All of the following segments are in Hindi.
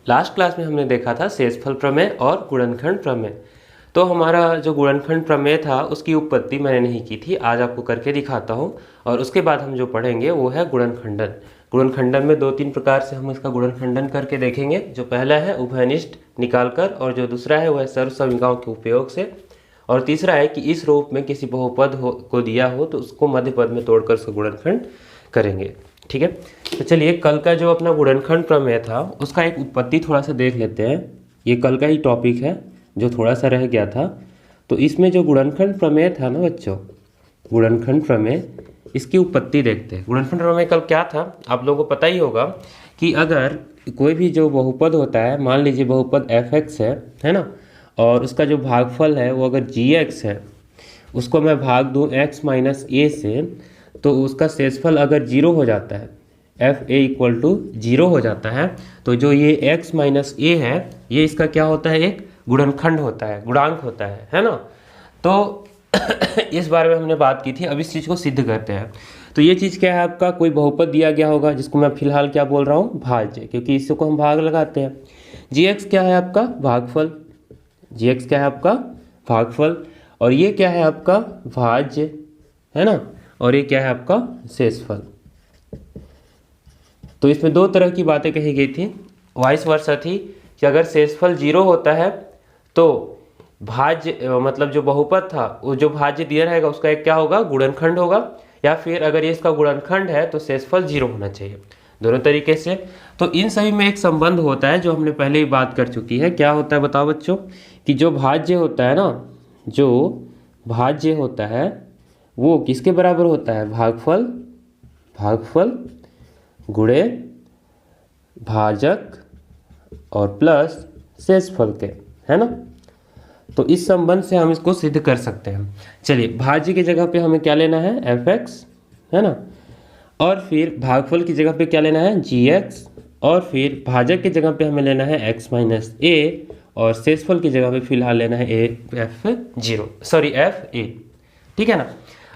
लास्ट क्लास में हमने देखा था शेषफल प्रमेय और गुणनखंड प्रमेय। तो हमारा जो गुणनखंड प्रमेय था उसकी उत्पत्ति मैंने नहीं की थी, आज आपको करके दिखाता हूँ। और उसके बाद हम जो पढ़ेंगे वो है गुणनखंडन। गुणनखंडन में 2-3 प्रकार से हम इसका गुणनखंडन करके देखेंगे। जो पहला है उभयनिष्ठ निकालकर, और जो दूसरा है वह है सर्व समीकरणों के उपयोग से, और तीसरा है कि इस रूप में किसी बहुपद को दिया हो तो उसको मध्य पद में तोड़कर उसका गुणनखंड करेंगे। ठीक है, तो चलिए कल का जो अपना गुणनखंड प्रमेय था उसका एक उत्पत्ति थोड़ा सा देख लेते हैं। ये कल का ही टॉपिक है जो थोड़ा सा रह गया था। तो इसमें जो गुणनखंड प्रमेय था ना बच्चों, गुणनखंड प्रमेय, इसकी उत्पत्ति देखते हैं। गुणनखंड प्रमेय कल क्या था आप लोगों को पता ही होगा कि अगर कोई भी जो बहुपद होता है, मान लीजिए बहुपद f(x) है ना, और उसका जो भागफल है वो अगर g(x) है, उसको मैं भाग दूँ x माइनस a से, तो उसका शेषफल अगर 0 हो जाता है, fa इक्वल टू 0 हो जाता है, तो जो ये x माइनस a है ये इसका क्या होता है, एक गुणनखंड होता है, गुणांक होता है ना। तो इस बारे में हमने बात की थी। अब इस चीज़ को सिद्ध करते हैं। तो ये चीज़ क्या है, आपका कोई बहुपद दिया गया होगा जिसको मैं फिलहाल क्या बोल रहा हूँ, भाज्य, क्योंकि इसको हम भाग लगाते हैं। gx क्या है आपका, भागफल, gx क्या है आपका, भागफल, और ये क्या है आपका, भाज्य, है ना, और ये क्या है आपका, शेषफल। तो इसमें 2 तरह की बातें कही गई थी। वाइस वर्सा थी कि अगर शेषफल 0 होता है तो भाज्य, मतलब जो बहुपद था वो जो भाज्य दिया रहेगा उसका एक क्या होगा, गुणनखंड होगा, या फिर अगर ये इसका गुणनखंड है तो शेषफल 0 होना चाहिए। दोनों तरीके से। तो इन सभी में एक संबंध होता है जो हमने पहले ही बात कर चुकी है। क्या होता है बताओ बच्चों, कि जो भाज्य होता है ना, जो भाज्य होता है वो किसके बराबर होता है, भागफल, भागफल गुणे भाजक और प्लस शेषफल के, है ना। तो इस संबंध से हम इसको सिद्ध कर सकते हैं। चलिए भाज्य की जगह पे हमें क्या लेना है, f(x), है ना, और फिर भागफल की जगह पे क्या लेना है, gx, और फिर भाजक की जगह पे हमें लेना है x माइनस a, और शेषफल की जगह पे फिलहाल लेना है fa। ठीक है ना।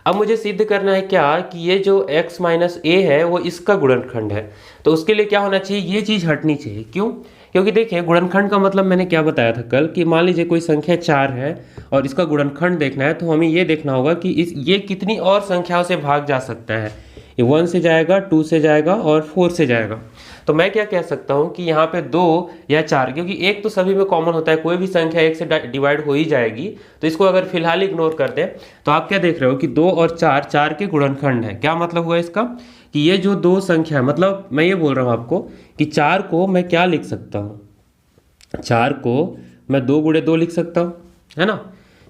अब मुझे सिद्ध करना है क्या, कि ये जो x माइनस a है वो इसका गुणनखंड है। तो उसके लिए क्या होना चाहिए, ये चीज़ हटनी चाहिए। क्यों, क्योंकि देखिए गुणनखंड का मतलब मैंने क्या बताया था कल, कि मान लीजिए कोई संख्या 4 है और इसका गुणनखंड देखना है, तो हमें ये देखना होगा कि ये कितनी और संख्याओं से भाग जा सकता है। ये 1 से जाएगा, 2 से जाएगा और 4 से जाएगा। तो मैं क्या कह सकता हूँ कि यहाँ पे 2 या 4, क्योंकि एक तो सभी में कॉमन होता है, कोई भी संख्या 1 से डिवाइड हो ही जाएगी। तो इसको अगर फिलहाल इग्नोर कर दें तो आप क्या देख रहे हो कि 2 और 4 4 के गुणनखंड है। क्या मतलब हुआ इसका, कि ये जो 2 संख्या, मतलब मैं ये बोल रहा हूँ आपको कि 4 को मैं क्या लिख सकता हूँ, 4 को मैं 2 गुणे 2 लिख सकता हूँ, है ना।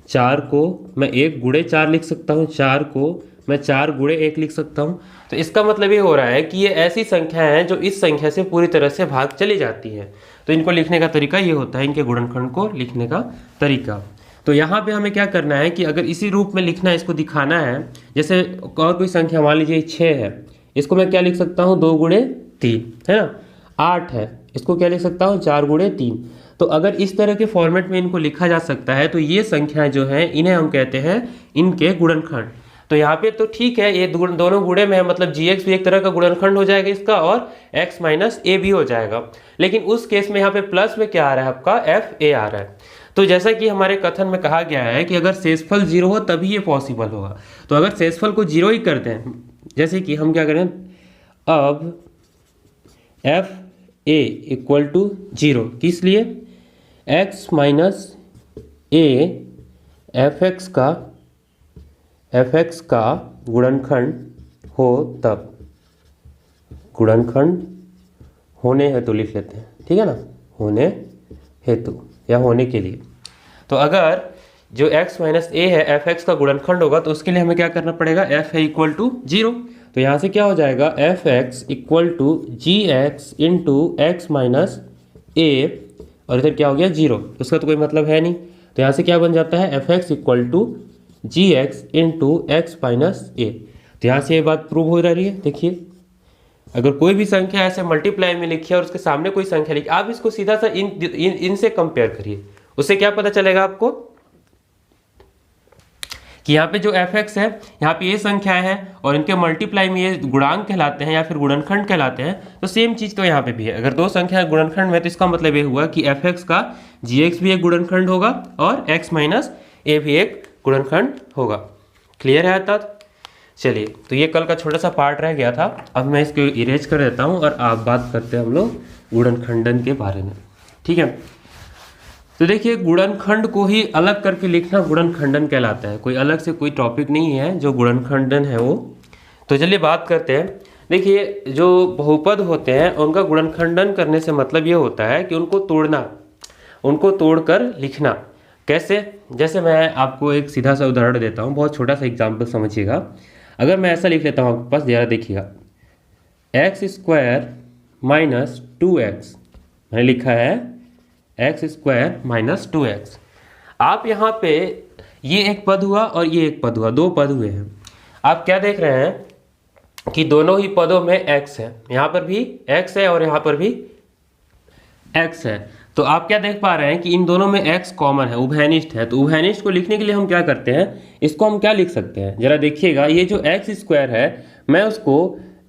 4 को मैं 1 गुणे 4 लिख सकता हूँ, 4 को मैं 4 गुणे 1 लिख सकता हूँ। तो इसका मतलब ये हो रहा है कि ये ऐसी संख्या है जो इस संख्या से पूरी तरह से भाग चली जाती है। तो इनको लिखने का तरीका ये होता है, इनके गुणनखंड को लिखने का तरीका। तो यहाँ पे हमें क्या करना है कि अगर इसी रूप में लिखना है, इसको दिखाना है, जैसे और कोई संख्या मान लीजिए 6 है, इसको मैं क्या लिख सकता हूँ, 2 गुणे 3, है ना। 8 है, इसको क्या लिख सकता हूँ, 4 गुणे 3। तो अगर इस तरह के फॉर्मेट में इनको लिखा जा सकता है तो ये संख्याएं जो हैं इन्हें हम कहते हैं इनके गुणनखंड। तो यहाँ पे तो ठीक है, ये दोनों गुणे में है, मतलब gx भी एक तरह का गुणनखंड हो जाएगा इसका, और x माइनस a भी हो जाएगा। लेकिन उस केस में यहाँ पे प्लस में क्या आ रहा है आपका, fa आ रहा है। तो जैसा कि हमारे कथन में कहा गया है कि अगर शेषफल 0 हो तभी ये पॉसिबल होगा। तो अगर शेषफल को 0 ही करते हैं, जैसे कि हम क्या करें, अब fa इक्वल टू 0, किस लिए, x माइनस a fx का गुणनखंड हो तब, गुणनखंड होने हेतु लिख लेते हैं, ठीक है ना, होने हेतु या होने के लिए। तो अगर जो x माइनस a है fx का गुणनखंड होगा तो उसके लिए हमें क्या करना पड़ेगा, fa इक्वल टू 0। तो यहाँ से क्या हो जाएगा, fx equal to gx into x minus a, और इधर क्या हो गया 0, उसका तो कोई मतलब है नहीं। तो यहाँ से क्या बन जाता है, fx equal to gx into x minus a। तो यहाँ से ये बात प्रूव हो रही है। देखिए अगर कोई भी संख्या ऐसे मल्टीप्लाई में लिखी है और उसके सामने कोई संख्या लिखी, आप इसको सीधा सा इनसे कंपेयर करिए, उससे क्या पता चलेगा आपको कि यहाँ पे जो fx है, यहाँ पे ये संख्याएं हैं और इनके मल्टीप्लाई में ये गुणांक कहलाते हैं या फिर गुणनखंड कहलाते हैं। तो सेम चीज़ तो यहाँ पे भी है, अगर दो संख्याएं गुणनखंड में तो इसका मतलब ये हुआ कि fx का gx भी एक गुणनखंड होगा और x माइनस ए भी एक गुणनखंड होगा। क्लियर है तब? चलिए, तो ये कल का छोटा सा पार्ट रह गया था, अब मैं इसको इरेज कर देता हूँ और आप बात करते हैं हम लोग गुणनखंडन के बारे में। ठीक है, तो देखिए गुणनखंड को ही अलग करके लिखना गुणनखंडन कहलाता है, कोई अलग से कोई टॉपिक नहीं है जो गुणनखंडन है वो। तो चलिए बात करते हैं। देखिए जो बहुपद होते हैं उनका गुणनखंडन करने से मतलब ये होता है कि उनको तोड़ना, उनको तोड़कर लिखना। कैसे? जैसे मैं आपको एक सीधा सा उदाहरण देता हूँ, बहुत छोटा सा एग्जाम्पल समझिएगा। अगर मैं ऐसा लिख लेता हूँ आपके पास, ज़रा देखिएगा, एक्स स्क्वायर माइनस 2x, मैंने लिखा है एक्स स्क्वायर माइनस 2x। आप यहाँ पे ये एक पद हुआ और ये एक पद हुआ, दो पद हुए हैं। आप क्या देख रहे हैं कि दोनों ही पदों में x है, यहाँ पर भी x है और यहाँ पर भी x है। तो आप क्या देख पा रहे हैं कि इन दोनों में x कॉमन है, उभयनिष्ठ है। तो उभयनिष्ठ को लिखने के लिए हम क्या करते हैं, इसको हम क्या लिख सकते हैं, जरा देखिएगा। ये जो एक्स स्क्वायर है मैं उसको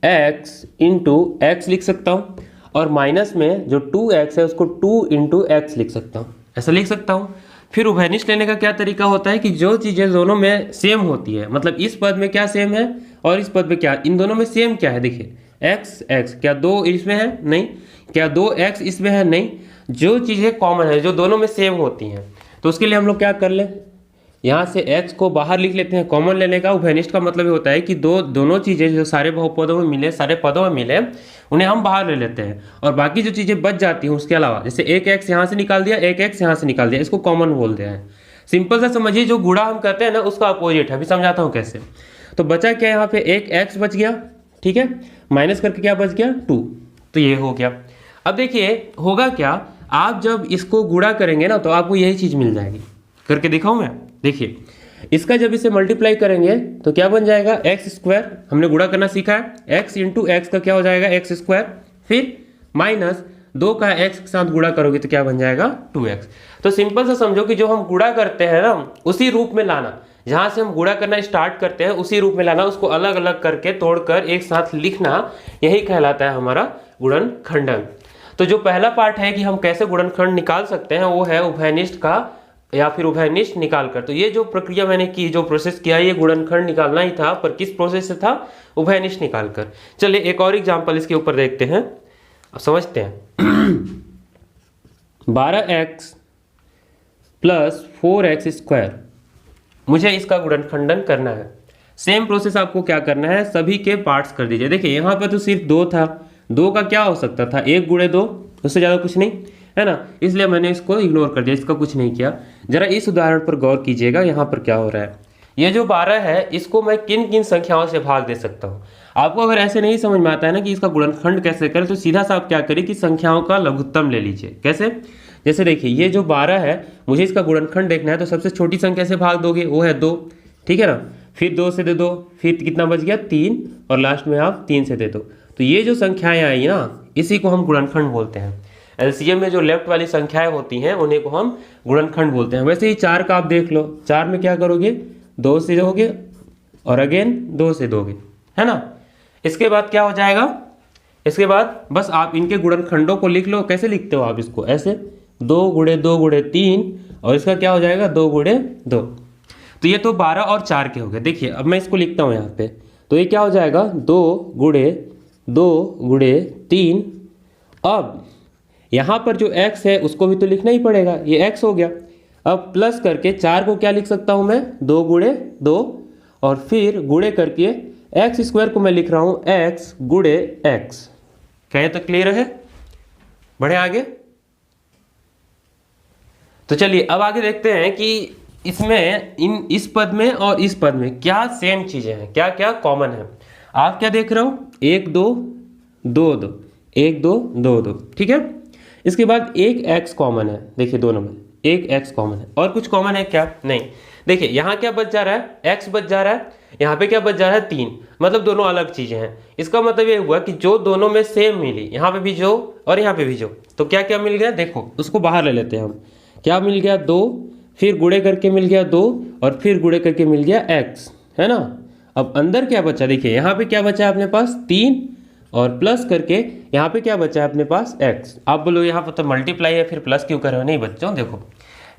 x इंटू एक्स लिख सकता हूँ और माइनस में जो 2x है उसको 2 इंटू एक्स लिख सकता हूँ, ऐसा लिख सकता हूँ। फिर उभयनिष्ठ लेने का क्या तरीका होता है कि जो चीज़ें दोनों में सेम होती है, मतलब इस पद में क्या सेम है और इस पद में क्या, इन दोनों में सेम क्या है, देखिए एक्स एक्स, क्या 2 इसमें है, नहीं। क्या 2x इसमें है, नहीं। जो चीज़ें कॉमन है, जो दोनों में सेम होती हैं, तो उसके लिए हम लोग क्या कर लें, यहाँ से x को बाहर लिख लेते हैं। कॉमन लेने का उभयनिष्ठ का मतलब ये होता है कि दोनों चीज़ें जो सारे बहुपदों में मिले, सारे पदों में मिले, उन्हें हम बाहर ले लेते हैं और बाकी जो चीज़ें बच जाती हैं उसके अलावा, जैसे एक x यहाँ से निकाल दिया, एक x यहाँ से निकाल दिया, इसको कॉमन बोल दिया है। सिंपल सा समझिए, जो गुणा हम करते हैं ना उसका अपोजिट है। अभी समझाता हूँ कैसे। तो बचा क्या, यहाँ पे एक x बच गया, ठीक है, माइनस करके क्या बच गया, 2। तो ये हो गया। अब देखिए होगा क्या, आप जब इसको गुणा करेंगे ना तो आपको यही चीज़ मिल जाएगी। करके दिखाऊं मैं, देखिए इसका जब इसे मल्टीप्लाई करेंगे तो क्या बन जाएगा, एक्स स्क्वायर, हमने गुणा करना सीखा है, एक्स इंटू एक्स का क्या हो जाएगा, एक्स स्क्वायर, फिर माइनस 2 का एक्स के साथ गुणा करोगे तो क्या बन जाएगा, 2x। तो सिंपल सा समझो कि जो हम गुणा करते हैं ना उसी रूप में लाना, जहां से हम गुणा करना स्टार्ट करते हैं उसी रूप में लाना, उसको अलग अलग करके तोड़कर एक साथ लिखना, यही कहलाता है हमारा गुणनखंडन। तो जो पहला पार्ट है कि हम कैसे गुणनखंड निकाल सकते हैं वो है उभयनिष्ठ का या फिर उभयनिष्ठ निकाल कर। तो ये जो प्रक्रिया मैंने की, जो प्रोसेस किया, ये गुणनखंड निकालना ही था, पर किस प्रोसेस से था, उभयनिष्ठ निकाल कर। चलिए एक और एग्जांपल इसके ऊपर देखते हैं, अब समझते हैं। 12x प्लस 4x स्क्वायर, मुझे इसका गुणनखंडन करना है। सेम प्रोसेस आपको क्या करना है, सभी के पार्ट्स कर दीजिए। देखिए यहाँ पर तो सिर्फ 2 था, 2 का क्या हो सकता था, 1 गुणे 2, उससे ज़्यादा कुछ नहीं है ना, इसलिए मैंने इसको इग्नोर कर दिया, इसका कुछ नहीं किया। जरा इस उदाहरण पर गौर कीजिएगा, यहाँ पर क्या हो रहा है। ये जो 12 है इसको मैं किन किन संख्याओं से भाग दे सकता हूँ। आपको अगर ऐसे नहीं समझ में आता है ना कि इसका गुणनखंड कैसे करें, तो सीधा सा आप क्या करिए कि संख्याओं का लघुत्तम ले लीजिए। कैसे? जैसे देखिए ये जो 12 है, मुझे इसका गुणनखंड देखना है, तो सबसे छोटी संख्या से भाग दोगे, वो है 2, ठीक है ना। फिर 2 से दे दो, फिर कितना बच गया, 3, और लास्ट में आप 3 से दे दो। तो ये जो संख्याएं आई ना, इसी को हम गुणनखंड बोलते हैं। एलसीएम में जो लेफ्ट वाली संख्याएं होती हैं उन्हीं को हम गुणनखंड बोलते हैं। वैसे ही 4 का आप देख लो, 4 में क्या करोगे, 2 से दोगे और अगेन 2 से दोगे, है ना। इसके बाद क्या हो जाएगा, इसके बाद बस आप इनके गुणनखंडों को लिख लो। कैसे लिखते हो आप इसको, ऐसे 2 गुणे 2 गुणे 3, और इसका क्या हो जाएगा, 2 गुणे 2। तो ये तो 12 और 4 के हो गए। देखिए अब मैं इसको लिखता हूँ यहाँ पे, तो ये क्या हो जाएगा, 2 गुणे 2 गुणे 3। अब यहाँ पर जो x है उसको भी तो लिखना ही पड़ेगा, ये x हो गया। अब प्लस करके 4 को क्या लिख सकता हूँ मैं, 2 गुणे 2, और फिर गुणे करके एक्स स्क्वायर को मैं लिख रहा हूँ x गुणे x। क्या ये तो क्लियर है, बढ़े आगे। तो चलिए अब आगे देखते हैं कि इसमें इस पद में और इस पद में क्या सेम चीजें हैं, क्या क्या कॉमन है। आप क्या देख रहे हो, 1 2 2 2, 1 2 2 2, ठीक है। इसके बाद एक x कॉमन है, देखिए दोनों में एक x कॉमन है, और कुछ कॉमन है क्या, नहीं। देखिए यहाँ क्या बच जा रहा है, x बच जा रहा है, यहाँ पे क्या बच जा रहा है, 3, मतलब दोनों अलग चीजें हैं। इसका मतलब ये हुआ कि जो दोनों में सेम मिली, यहाँ पे भी जो और यहाँ पे भी जो, तो क्या क्या मिल गया, देखो उसको बाहर ले लेते हैं हम। क्या मिल गया, 2, फिर गुणे करके मिल गया 2 और फिर गुणे करके मिल गया x, है ना। अब अंदर क्या बचा, देखिए यहाँ पे क्या बचा है अपने पास 3 और प्लस करके यहाँ पे क्या बचा है अपने पास x। आप बोलो यहाँ पर तो मल्टीप्लाई है फिर प्लस क्यों कर रहे हो, नहीं बच्चों देखो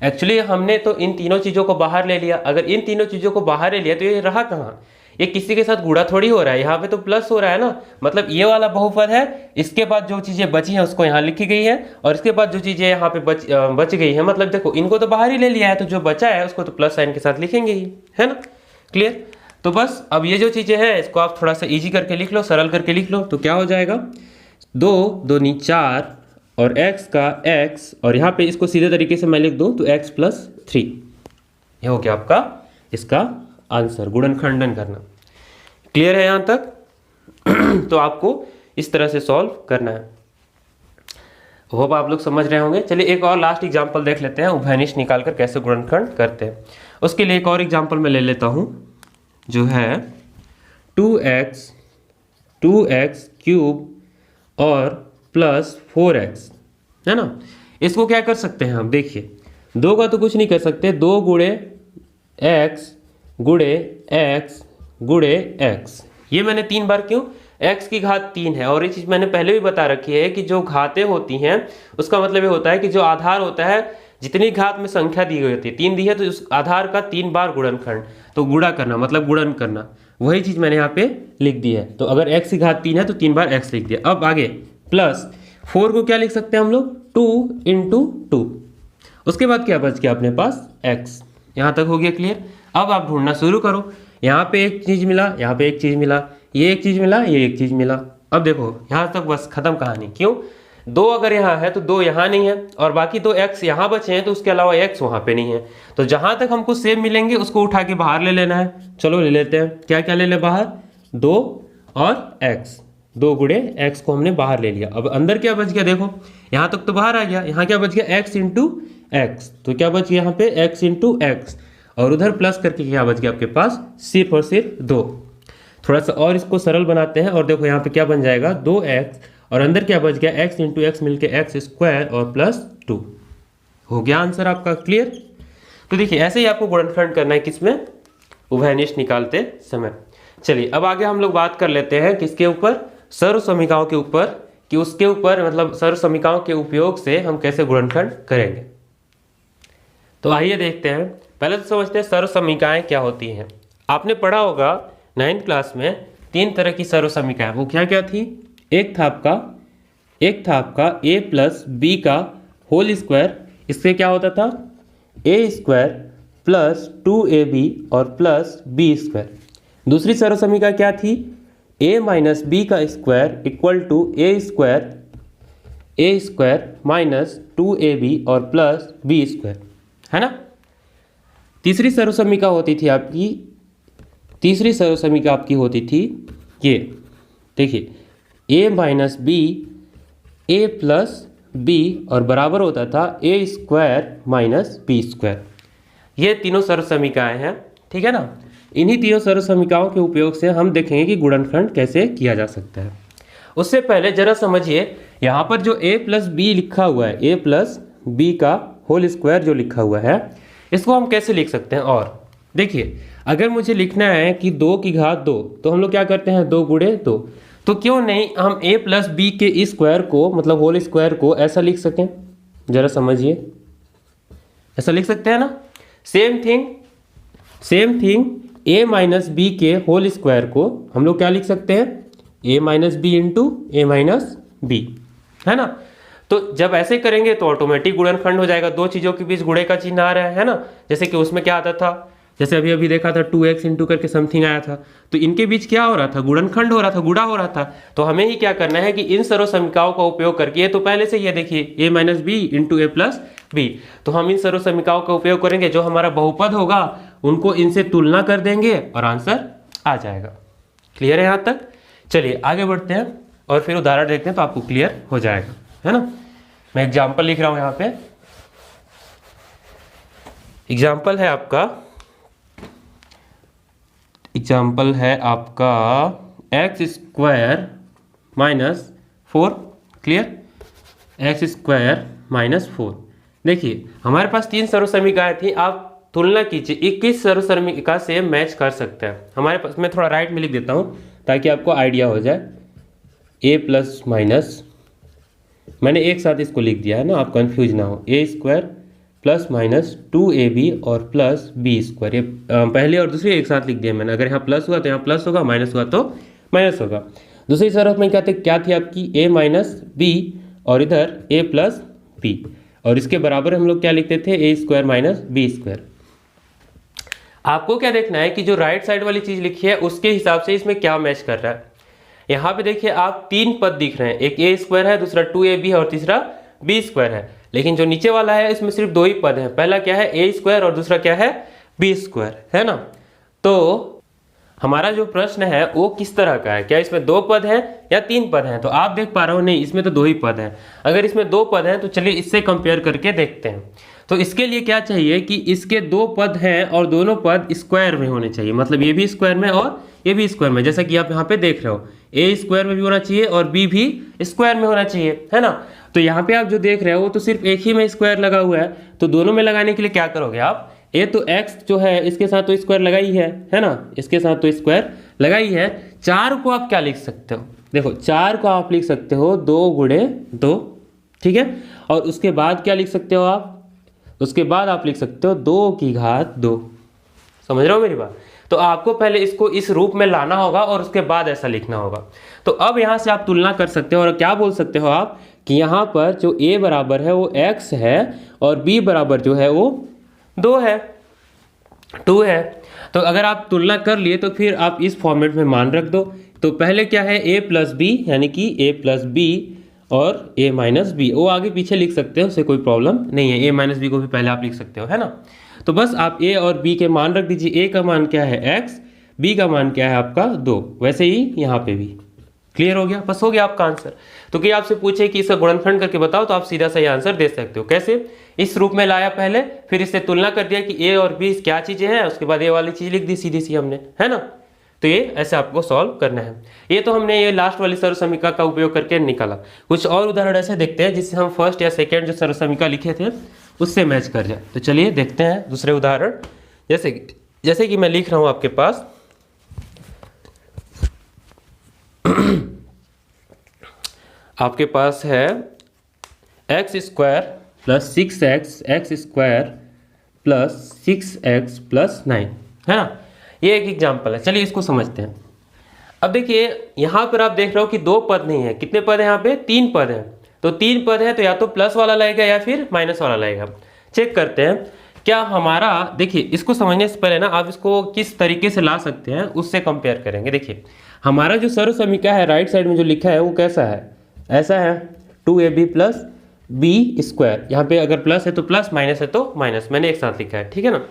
एक्चुअली हमने तो इन तीनों चीज़ों को बाहर ले लिया। अगर इन तीनों चीज़ों को बाहर ले लिया तो ये रहा कहाँ, ये किसी के साथ गुणा थोड़ी हो रहा है, यहाँ पे तो प्लस हो रहा है ना। मतलब ये वाला बहुपद है, इसके बाद जो चीज़ें बची हैं उसको यहाँ लिखी गई है और इसके बाद जो चीज़ें यहाँ पे बच गई है, मतलब देखो इनको तो बाहर ही ले लिया है तो जो बचा है उसको तो प्लस साइन के साथ लिखेंगे ही, है ना। क्लियर। तो बस अब ये जो चीज़ें हैं इसको आप थोड़ा सा ईजी करके लिख लो, सरल करके लिख लो। तो क्या हो जाएगा 2 दूनी 4 और x का x और यहाँ पे इसको सीधे तरीके से मैं लिख दूँ तो x + 3, ये हो गया आपका इसका आंसर, गुणनखंडन करना। क्लियर है यहाँ तक। तो आपको इस तरह से सॉल्व करना है। होप आप लोग समझ रहे होंगे। चलिए एक और लास्ट एग्जांपल देख लेते हैं, उभयनिष्ठ निकालकर कैसे गुणनखंड करते हैं। उसके लिए एक और एग्जांपल मैं ले लेता हूँ जो है 2x क्यूब और प्लस 4x, है ना। इसको क्या कर सकते हैं हम, देखिए 2 का तो कुछ नहीं कर सकते, 2 गुणे x गुणे x, ये मैंने 3 बार क्यों, x की घात 3 है। और ये चीज़ मैंने पहले भी बता रखी है कि जो घातें होती हैं उसका मतलब ये होता है कि जो आधार होता है, जितनी घात में संख्या दी गई होती है 3 दी है तो उस आधार का 3 बार गुणनखंड, तो गुणा करना मतलब गुणन करना, वही चीज़ मैंने यहाँ पे लिख दी है। तो अगर x की घात 3 है तो 3 बार x लिख दिया। अब आगे प्लस 4 को क्या लिख सकते हैं हम लोग, 2 × 2, उसके बाद क्या बच गया अपने पास x। यहाँ तक हो गया क्लियर। अब आप ढूंढना शुरू करो, यहाँ पे एक चीज़ मिला, यहाँ पे एक चीज़ मिला, ये एक चीज़ मिला, ये एक चीज़ मिला। अब देखो यहाँ तक बस खत्म कहानी। क्यों, 2 अगर यहाँ है तो 2 यहाँ नहीं है और बाकी 2 x यहाँ बचे हैं तो उसके अलावा x वहाँ पे नहीं है। तो जहाँ तक हमको सेम मिलेंगे उसको उठा के बाहर ले लेना है। चलो ले लेते हैं, क्या क्या ले ले बाहर, 2 और x, 2 गुणे x को हमने बाहर ले लिया। अब अंदर क्या बच गया, देखो यहाँ तक तो बाहर आ गया, यहाँ क्या बच गया x × x, तो क्या बच गया यहाँ पे x × x और उधर प्लस करके क्या बच गया आपके पास, सिर्फ और सिर्फ 2। थोड़ा सा और इसको सरल बनाते हैं और देखो यहाँ पे क्या बन जाएगा 2x और अंदर क्या बच गया x × x मिलके x² और +2, हो गया आंसर आपका। क्लियर। तो देखिए ऐसे ही आपको गुणनखंड करना है किसमें, उभयनिष्ठ निकालते समय। चलिए अब आगे हम लोग बात कर लेते हैं किसके ऊपर, सर्वसमीकाओं के ऊपर, कि उसके ऊपर मतलब सर्वसमीकाओं के उपयोग से हम कैसे गुणनखंड करेंगे। तो आइए देखते हैं। पहले तो समझते हैं सर्वसमीकाएं क्या होती हैं। आपने पढ़ा होगा 9th क्लास में 3 तरह की सर्वसमीकाएं, वो क्या क्या थी। एक था आपका a + b का होल स्क्वायर, इससे क्या होता था a² + 2ab और +b²। दूसरी सर्वसमीका क्या थी, a - b का square equal to a² - 2ab और +b², है ना। तीसरी सर्वसमीका आपकी होती थी ये, देखिए a - b a + b और बराबर होता था a² - b²। ये तीनों सर्वसमीकाएं हैं, ठीक है ना। इन्हीं तीनों सर्वसमीकाओं के उपयोग से हम देखेंगे कि गुणनखंड कैसे किया जा सकता है। उससे पहले जरा समझिए, यहाँ पर जो a + b लिखा हुआ है, a + b का होल स्क्वायर जो लिखा हुआ है, इसको हम कैसे लिख सकते हैं। और देखिए अगर मुझे लिखना है कि 2 की घात 2, तो हम लोग क्या करते हैं 2 × 2, तो क्यों नहीं हम a + b के स्क्वायर को मतलब होल स्क्वायर को ऐसा लिख सकें, जरा समझिए, ऐसा लिख सकते हैं ना। सेम थिंग a - b के होल स्क्वायर को हम लोग क्या लिख सकते हैं, a - b × a - b, है ना। तो जब ऐसे करेंगे तो ऑटोमेटिक गुणनखंड हो जाएगा। 2 चीज़ों के बीच गुणे का चिन्ह आ रहा है ना, जैसे कि उसमें क्या आता था, जैसे अभी देखा था 2x × करके समथिंग आया था, तो इनके बीच क्या हो रहा था, गुणनखंड हो रहा था, गुणा हो रहा था। तो हमें ही क्या करना है कि इन सर्वसमीकाओं का उपयोग करके, तो पहले से ये देखिए a - b × a + b, तो हम इन सर्वसमीकाओं का उपयोग करेंगे, जो हमारा बहुपद होगा उनको इनसे तुलना कर देंगे और आंसर आ जाएगा। क्लियर है यहाँ तक। चलिए आगे बढ़ते हैं और फिर उदाहरण देखते हैं तो आपको क्लियर हो जाएगा, है ना। मैं एग्जाम्पल लिख रहा हूं यहाँ पे। एग्जाम्पल है आपका x² - 4, क्लियर, x² - 4। देखिए हमारे पास 3 सर्वसमीकाएं थी, आप तुलना कीजिए 21 सर्वसमीका से मैच कर सकते हैं। हमारे पास, मैं थोड़ा राइट में लिख देता हूँ ताकि आपको आइडिया हो जाए। ए प्लस माइनस, मैंने एक साथ इसको लिख दिया है ना, आप कंफ्यूज ना हो। ए स्क्वायर प्लस माइनस 2ab और प्लस बी स्क्वायर, ये पहले और दूसरी एक साथ लिख दिया मैंने। अगर यहाँ प्लस हुआ तो यहाँ प्लस होगा, माइनस हुआ तो माइनस होगा। दूसरी शर्त में क्या थी आपकी, a माइनस बी और इधर a प्लस बी, और इसके बराबर हम लोग क्या लिखते थे, ए स्क्वायर माइनस बी स्क्वायर। आपको क्या देखना है कि जो राइट साइड वाली चीज लिखी है उसके हिसाब से इसमें क्या मैच कर रहा है। यहाँ पे देखिए आप 3 पद दिख रहे हैं, एक ए स्क्वायर है, दूसरा 2ab है और तीसरा बी स्क्वायर है। लेकिन जो नीचे वाला है इसमें सिर्फ 2 ही पद हैं, पहला क्या है ए स्क्वायर और दूसरा क्या है बी स्क्वायर, है ना। तो हमारा जो प्रश्न है वो किस तरह का है, क्या इसमें 2 पद हैं या 3 पद हैं। तो आप देख पा रहे हो, नहीं इसमें तो 2 ही पद हैं। अगर इसमें 2 पद हैं तो चलिए इससे कंपेयर करके देखते हैं। तो इसके लिए क्या चाहिए कि इसके 2 पद हैं और दोनों पद स्क्वायर में होने चाहिए, मतलब ये भी स्क्वायर में और ये भी स्क्वायर में। जैसा कि आप यहाँ पे देख रहे हो, ए स्क्वायर में भी होना चाहिए और बी भी स्क्वायर में होना चाहिए, है ना। तो यहाँ पे आप जो देख रहे हो वो तो सिर्फ एक ही में स्क्वायर लगा हुआ है, तो दोनों में लगाने के लिए क्या करोगे आप, ए तो x जो है इसके साथ तो स्क्वायर लगा ही है ना, इसके साथ तो स्क्वायर लगा ही है। 4 को आप क्या लिख सकते हो, देखो 4 को आप लिख सकते हो 2 गुणे 2, ठीक है। और उसके बाद क्या लिख सकते हो आप, उसके बाद आप लिख सकते हो 2 की घात 2। समझ रहे हो मेरी बात। तो आपको पहले इसको इस रूप में लाना होगा और उसके बाद ऐसा लिखना होगा। तो अब यहाँ से आप तुलना कर सकते हो और क्या बोल सकते हो आप कि यहाँ पर जो a बराबर है वो x है और b बराबर जो है वो 2 है, 2 है। तो अगर आप तुलना कर लिए तो फिर आप इस फॉर्मेट में मान रख दो। तो पहले क्या है a प्लस बी, यानी कि a प्लस बी और a माइनस बी, वो आगे पीछे लिख सकते हो, उससे कोई प्रॉब्लम नहीं है। a माइनस बी को भी पहले आप लिख सकते हो, है ना। तो बस आप a और b के मान रख दीजिए। a का मान क्या है x, b का मान क्या है आपका 2, वैसे ही यहाँ पे भी। क्लियर हो गया, बस हो गया आपका आंसर। तो कि आपसे पूछे कि इसका गुणनखंड करके बताओ तो आप सीधा सही आंसर दे सकते हो। कैसे, इस रूप में लाया पहले, फिर इससे तुलना कर दिया कि a और b क्या चीजें हैं, उसके बाद a वाली चीज लिख दी सीधी सी हमने, है ना। तो ये ऐसे आपको सॉल्व करना है। ये तो हमने ये लास्ट वाली सर्वसमीका का उपयोग करके निकाला। कुछ और उदाहरण ऐसे देखते हैं जिससे हम फर्स्ट या सेकेंड जो सर्वसमीका लिखे थे उससे मैच कर जाए। तो चलिए देखते हैं दूसरे उदाहरण। जैसे कि मैं लिख रहा हूं आपके पास आपके पास है x square plus 6x x square plus 6x plus 9, है ना। ये एक एग्जाम्पल है, चलिए इसको समझते हैं। अब देखिए यहाँ पर आप देख रहे हो कि 2 पद नहीं है, कितने पद है यहाँ पे, 3 पद है। तो 3 पद है तो या तो प्लस वाला लगेगा या फिर माइनस वाला लगेगा। चेक करते हैं क्या हमारा, देखिए इसको समझने से पहले ना आप इसको किस तरीके से ला सकते हैं उससे कंपेयर करेंगे। देखिए हमारा जो सर्वसमीका है राइट साइड में जो लिखा है वो कैसा है, ऐसा है 2ab प्लस बी स्क्वायर। यहाँ पे अगर प्लस है तो प्लस, माइनस है तो माइनस, मैंने एक साथ लिखा है, ठीक है ना।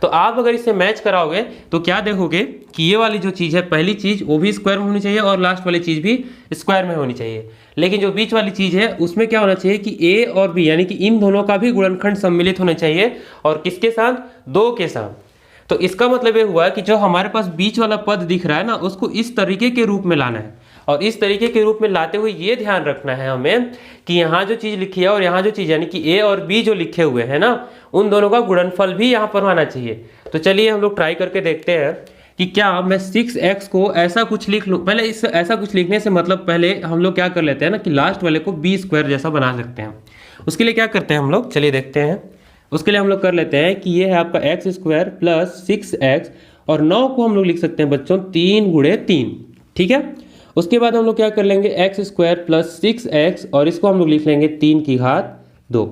तो आप अगर इसे मैच कराओगे तो क्या देखोगे कि ये वाली जो चीज़ है, पहली चीज़ वो भी स्क्वायर में होनी चाहिए और लास्ट वाली चीज़ भी स्क्वायर में होनी चाहिए। लेकिन जो बीच वाली चीज़ है उसमें क्या होना चाहिए कि a और b यानी कि इन दोनों का भी गुणनखंड सम्मिलित होना चाहिए, और किसके साथ, 2 के साथ। तो इसका मतलब ये हुआ कि जो हमारे पास बीच वाला पद दिख रहा है ना उसको इस तरीके के रूप में लाना है। और इस तरीके के रूप में लाते हुए ये ध्यान रखना है हमें कि यहाँ जो चीज़ लिखी है और यहाँ जो चीज़ यानी कि a और b जो लिखे हुए हैं ना उन दोनों का गुणनफल भी यहाँ पर आना चाहिए। तो चलिए हम लोग ट्राई करके देखते हैं कि क्या मैं 6x को ऐसा कुछ लिख लूँ। पहले इस ऐसा कुछ लिखने से मतलब पहले हम लोग क्या कर लेते हैं ना कि लास्ट वाले को b स्क्वायर जैसा बना सकते हैं। उसके लिए क्या करते हैं हम लोग, चलिए देखते हैं। उसके लिए हम लोग कर लेते हैं कि ये है आपका एक्स स्क्वायर प्लस 6x और 9 को हम लोग लिख सकते हैं बच्चों 3 गुणे 3, ठीक है। उसके बाद हम लोग क्या कर लेंगे, एक्स स्क्वायर प्लस 6x और इसको हम लोग लिख लेंगे 3 की घात 2।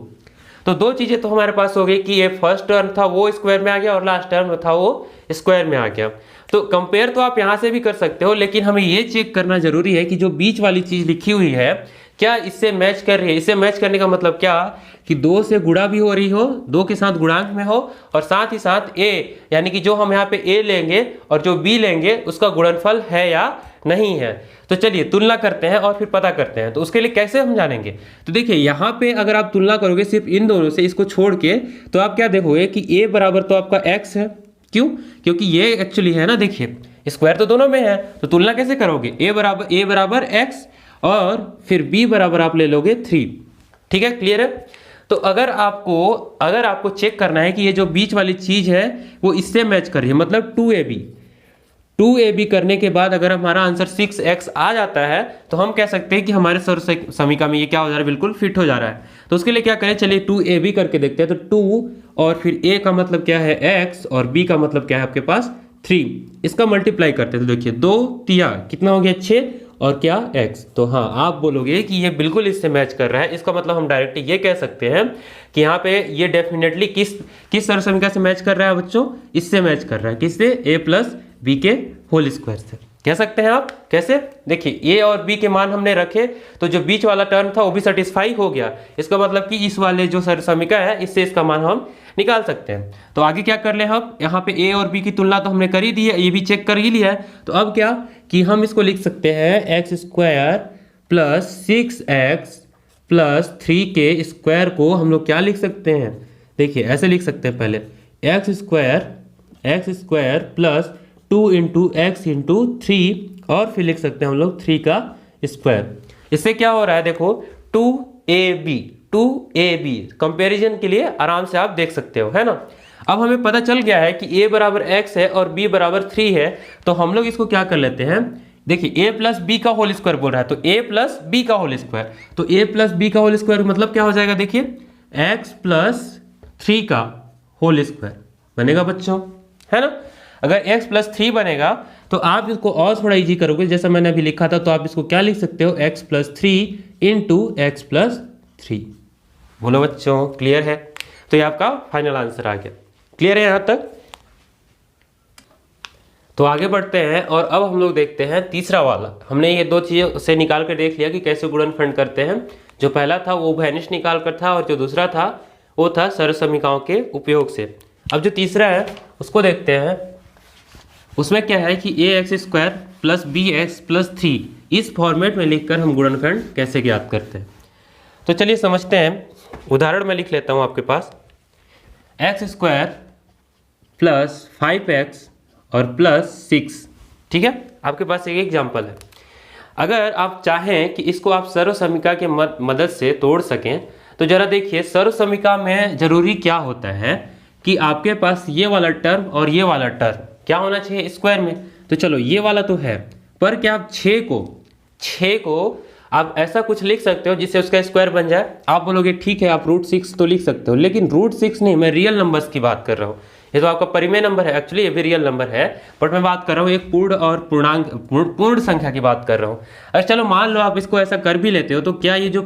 तो 2 चीजें तो हमारे पास हो गई कि ये फर्स्ट टर्म था वो स्क्वायर में आ गया और लास्ट टर्म था वो स्क्वायर में आ गया। तो कंपेयर तो आप यहाँ से भी कर सकते हो, लेकिन हमें ये चेक करना जरूरी है कि जो बीच वाली चीज लिखी हुई है क्या इससे मैच कर रही है। इससे मैच करने का मतलब क्या कि 2 से गुणा भी हो रही हो, 2 के साथ गुणांक में हो, और साथ ही साथ a यानी कि जो हम यहाँ पे a लेंगे और जो b लेंगे उसका गुणनफल है या नहीं है। तो चलिए तुलना करते हैं और फिर पता करते हैं। तो उसके लिए कैसे हम जानेंगे, तो देखिए यहाँ पे अगर आप तुलना करोगे सिर्फ इन दोनों से, इसको छोड़ के, तो आप क्या देखोगे कि a बराबर तो आपका x है। क्यों, क्योंकि ये एक्चुअली है ना, देखिए स्क्वायर तो दोनों में है। तो तुलना कैसे करोगे, a बराबर x और फिर b बराबर आप ले लोगे 3, ठीक है, क्लियर है। तो अगर आपको चेक करना है कि ये जो बीच वाली चीज है वो इससे मैच कर रही है, मतलब 2ab करने के बाद अगर हमारा आंसर 6x आ जाता है तो हम कह सकते हैं कि हमारे सर्व समीकरण में ये क्या हो जा रहा है, बिल्कुल फिट हो जा रहा है। तो उसके लिए क्या करें, चलिए 2ab करके देखते हैं। तो 2 और फिर a का मतलब क्या है x और b का मतलब क्या है आपके पास 3, इसका मल्टीप्लाई करते हैं। तो देखिए 2 तिया कितना हो गया 6 और क्या x। तो हाँ आप बोलोगे कि ये बिल्कुल इससे मैच कर रहा है, इसका मतलब हम डायरेक्टली ये कह सकते हैं कि यहाँ पे ये डेफिनेटली किस सर्व समीकरण से मैच कर रहा है बच्चों, इससे मैच कर रहा है, किससे, a प्लस बी के होल स्क्वायर से। कह सकते हैं आप कैसे, देखिए a और b के मान हमने रखे तो जो बीच वाला टर्म था वो भी सेटिस्फाई हो गया, इसका मतलब कि इस वाले जो सर्व समीकरण है इससे इसका मान हम निकाल सकते हैं। तो आगे क्या कर ले हम, यहाँ पे a और b की तुलना तो हमने कर ही दी है, ये भी चेक कर ही लिया है। तो अब क्या कि हम इसको लिख सकते हैं x square plus 6x plus 3 के स्क्वायर को हम लोग क्या लिख सकते हैं, देखिए ऐसे लिख सकते हैं, पहले x square plus 2 into x into 3 और फिर लिख सकते हैं हम लोग 3 का स्क्वायर। इससे क्या हो रहा है देखो 2ab कंपैरिजन के लिए आराम से आप देख सकते हो, है ना। अब हमें पता चल गया है कि a बराबर x है और b बराबर 3 है, तो हम लोग इसको क्या कर लेते हैं, देखिए a प्लस बी का होल स्क्वायर बोल रहा है तो a प्लस बी का होल स्क्वायर, तो a प्लस बी का होल स्क्वायर मतलब क्या हो जाएगा, देखिए x प्लस 3 का होल स्क्वायर बनेगा बच्चों, है ना। अगर x प्लस 3 बनेगा तो आप इसको और थोड़ा इजी करोगे, जैसा मैंने अभी लिखा था, तो आप इसको क्या लिख सकते हो, x plus 3 into x plus 3। बोलो बच्चों क्लियर है, तो ये आपका फाइनल आंसर आ गया। क्लियर है यहां तक। तो आगे बढ़ते हैं और अब हम लोग देखते हैं तीसरा वाला। हमने ये दो चीज़ें से निकाल कर देख लिया कि कैसे गुणनखंड करते हैं। जो पहला था वो वैनिश निकाल कर था और जो दूसरा था वो था सर्व समीकरणों के उपयोग से। अब जो तीसरा है उसको देखते हैं। उसमें क्या है कि ax square plus bx plus 3 इस फॉर्मेट में लिखकर हम गुणनखंड कैसे ज्ञात करते हैं। तो चलिए समझते हैं। उदाहरण में लिख लेता हूँ आपके पास, एक्स स्क्वायर प्लस 5x और प्लस 6, ठीक है। आपके पास एक एग्जाम्पल है। अगर आप चाहें कि इसको आप सर्व समीकरण के मदद से तोड़ सकें तो जरा देखिए सर्व समीकरण में जरूरी क्या होता है कि आपके पास ये वाला टर्म और ये वाला टर्म क्या होना चाहिए स्क्वायर में। तो चलो ये वाला तो है, पर क्या आप 6 को आप ऐसा कुछ लिख सकते हो जिससे उसका स्क्वायर बन जाए। आप बोलोगे ठीक है आप √6 तो लिख सकते हो, लेकिन √6 नहीं, मैं रियल नंबर्स की बात कर रहा हूँ। ये तो आपका परिमेय नंबर है, एक्चुअली ये भी रियल नंबर है, बट मैं बात कर रहा हूँ एक पूर्ण और पूर्ण संख्या की बात कर रहा हूँ। अगर चलो मान लो आप इसको ऐसा कर भी लेते हो तो क्या ये जो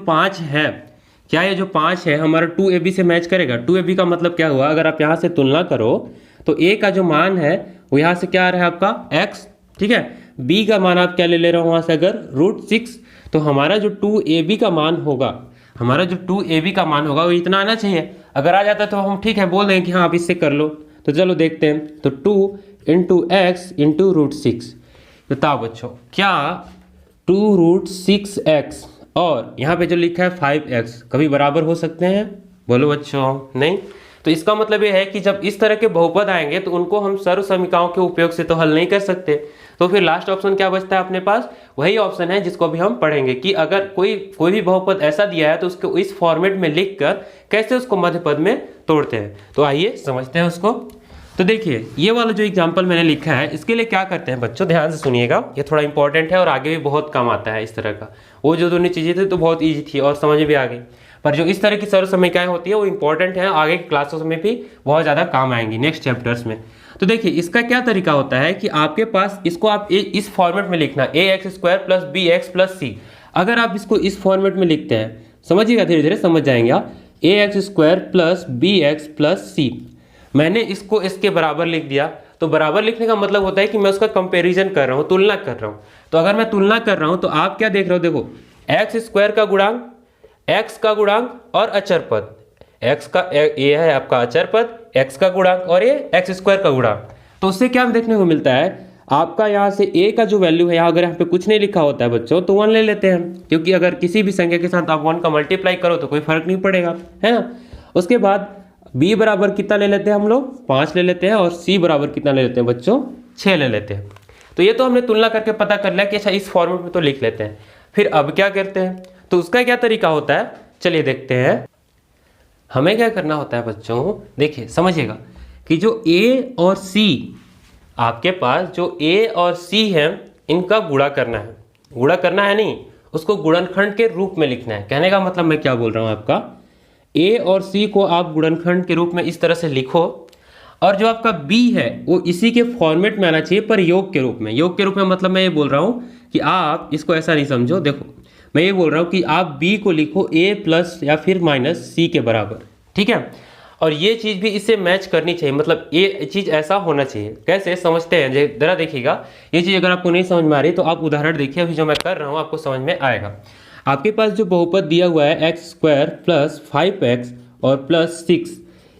5 है हमारा 2ab से मैच करेगा। 2ab का मतलब क्या हुआ, अगर आप यहाँ से तुलना करो तो a का जो मान है वो यहाँ से क्या आ रहा है आपका x, ठीक है। b का मान आप क्या ले ले रहे हो वहाँ से अगर √6, तो हमारा जो 2ab का मान होगा वो इतना आना चाहिए। अगर आ जाता तो हम ठीक है बोल देंगे कि हाँ आप इससे कर लो। तो चलो देखते हैं। तो 2 इंटू एक्स इंटू √6, बताओ बच्चों क्या 2√6x और यहाँ पे जो लिखा है 5x कभी बराबर हो सकते हैं? बोलो बच्चों नहीं। तो इसका मतलब ये है कि जब इस तरह के बहुपद आएंगे तो उनको हम सर्व समीकरणों के उपयोग से तो हल नहीं कर सकते। तो फिर लास्ट ऑप्शन क्या बचता है अपने पास, वही ऑप्शन है जिसको अभी हम पढ़ेंगे कि अगर कोई भी बहुपद ऐसा दिया है तो उसको इस फॉर्मेट में लिखकर कैसे उसको मध्य पद में तोड़ते हैं। तो आइए समझते हैं उसको। तो देखिए ये वाला जो एग्जाम्पल मैंने लिखा है इसके लिए क्या करते हैं बच्चों, ध्यान से सुनिएगा, ये थोड़ा इंपॉर्टेंट है और आगे भी बहुत काम आता है इस तरह का। वो जो दोनों चीजें थी तो बहुत ईजी थी और समझ भी आ गई, पर जो इस तरह की सर्व समीकरणें होती है वो इंपॉर्टेंट है, आगे की क्लासेस में भी बहुत ज़्यादा काम आएंगी नेक्स्ट चैप्टर्स में। तो देखिए इसका क्या तरीका होता है कि आपके पास इसको आप इस फॉर्मेट में लिखना ax square plus bx plus c। अगर आप इसको इस फॉर्मेट में लिखते हैं, समझिएगा धीरे धीरे समझ जाएंगे आप, ax square plus bx plus c। मैंने इसको इसके बराबर लिख दिया। तो बराबर लिखने का मतलब होता है कि मैं उसका कंपेरिजन कर रहा हूँ, तुलना कर रहा हूँ। तो अगर मैं तुलना कर रहा हूँ तो आप क्या देख रहे हो, देखो एक्स स्क्वायर का गुणांक, x का गुणांक और अचर पद, x का ये है आपका अचर पद, x का गुणांक और ये x स्क्वायर का गुणांक। तो उससे क्या देखने को मिलता है आपका यहाँ से a का जो वैल्यू है, यहाँ अगर यहाँ पे कुछ नहीं लिखा होता है बच्चों तो 1 ले लेते हैं, क्योंकि अगर किसी भी संख्या के साथ आप 1 का मल्टीप्लाई करो तो कोई फर्क नहीं पड़ेगा, है ना। उसके बाद b बराबर कितना ले लेते हैं हम लोग, 5 ले लेते हैं, और c बराबर कितना ले लेते हैं बच्चों, 6 ले लेते हैं। तो ये तो हमने तुलना करके पता कर लिया कि अच्छा इस फॉर्मेट में तो लिख लेते हैं। फिर अब क्या करते हैं, तो उसका क्या तरीका होता है चलिए देखते हैं। हमें क्या करना होता है बच्चों, देखिए समझिएगा कि जो ए और सी, आपके पास जो ए और सी है इनका गुणा करना है। गुणा करना है नहीं, उसको गुणनखंड के रूप में लिखना है। कहने का मतलब मैं क्या बोल रहा हूँ आपका, ए और सी को आप गुणनखंड के रूप में इस तरह से लिखो, और जो आपका बी है वो इसी के फॉर्मेट में आना चाहिए, पर योग के रूप में। योग के रूप में मतलब मैं ये बोल रहा हूँ कि आप इसको ऐसा नहीं समझो, देखो मैं ये बोल रहा हूँ कि आप बी को लिखो ए प्लस या फिर माइनस सी के बराबर, ठीक है। और ये चीज़ भी इससे मैच करनी चाहिए, मतलब ये चीज़ ऐसा होना चाहिए। कैसे समझते हैं, जरा देखिएगा। ये चीज़ अगर आपको नहीं समझ में आ रही तो आप उदाहरण देखिए, अभी जो मैं कर रहा हूँ आपको समझ में आएगा। आपके पास जो बहुपद दिया हुआ है एक्स स्क्वायर प्लस 5x और प्लस 6,